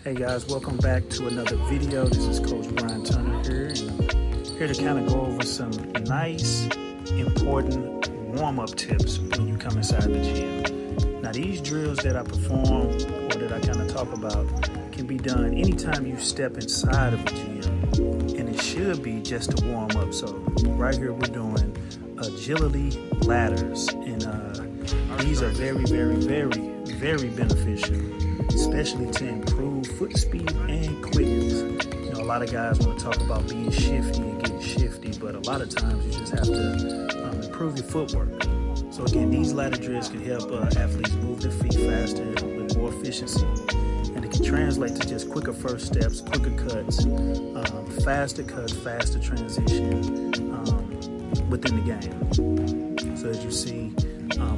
Hey guys, welcome back to another video. This is Coach Bryan Turner here, and I'm here to kind of go over some nice, important warm-up tips when you come inside the gym. Now these drills that I perform or that I kind of talk about can be done anytime you step inside of the gym, and it should be just to warm up. So right here we're doing agility ladders, and these are very beneficial, especially to improve foot speed and quickness. You know, a lot of guys want to talk about being shifty and getting shifty, but a lot of times you just have to improve your footwork. So again, these ladder drills can help athletes move their feet faster with more efficiency, and it can translate to just quicker first steps, quicker cuts, faster transition within the game. So as you see,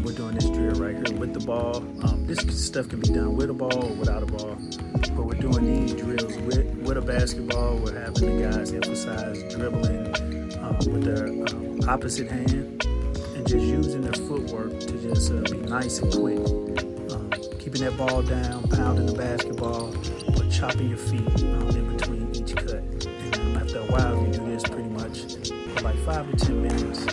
we're doing this drill right here with the ball. This stuff can be done with a ball or without a ball, but we're doing these drills with a basketball. We're having the guys emphasize dribbling with their opposite hand and just using their footwork to just be nice and quick. Keeping that ball down, pounding the basketball, but chopping your feet in between each cut. And after a while, you do this pretty much for like 5 to 10 minutes.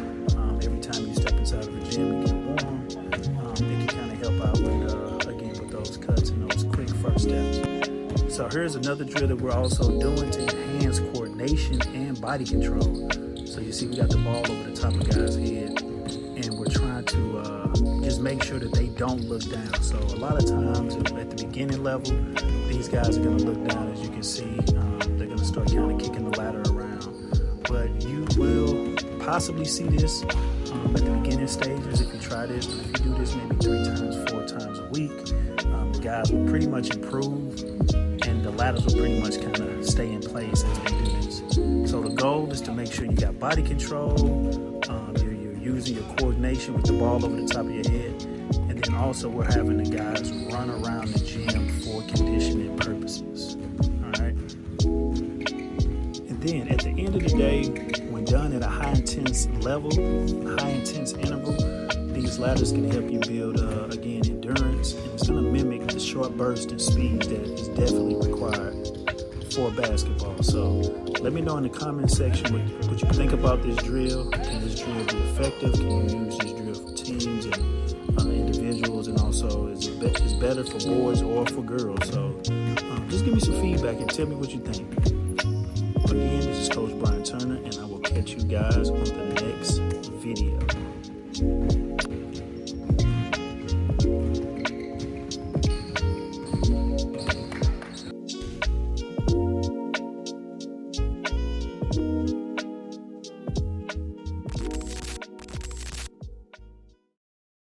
Every time you step inside of the gym and get warm, it can kind of help out with, again, with those cuts and those quick first steps. So here's another drill that we're also doing to enhance coordination and body control. So you see we got the ball over the top of the guy's head, and we're trying to just make sure that they don't look down. So a lot of times at the beginning level, these guys are going to look down. As you can see, they're going to start kind of kicking the ladder around. But you will possibly see this at the beginning stages if you try this. But if you do this maybe 3 times, 4 times a week, the guys will pretty much improve, and the ladders will pretty much kind of stay in place as they do this. So the goal is to make sure you got body control, you're using your coordination with the ball over the top of your head, and then also we're having the guys run around the gym for conditioning purposes. All right. And then at the end of the day, when done at a high intense level, high intense interval, these ladders can help you build, again, endurance, and it's going to mimic the short burst and speed that is definitely required for basketball. So let me know in the comment section what you think about this drill. Can this drill be effective? Can you use this drill for teams and individuals? And also, is it better for boys or for girls? So just give me some feedback and tell me what you think. Again, this is Coach Bryan.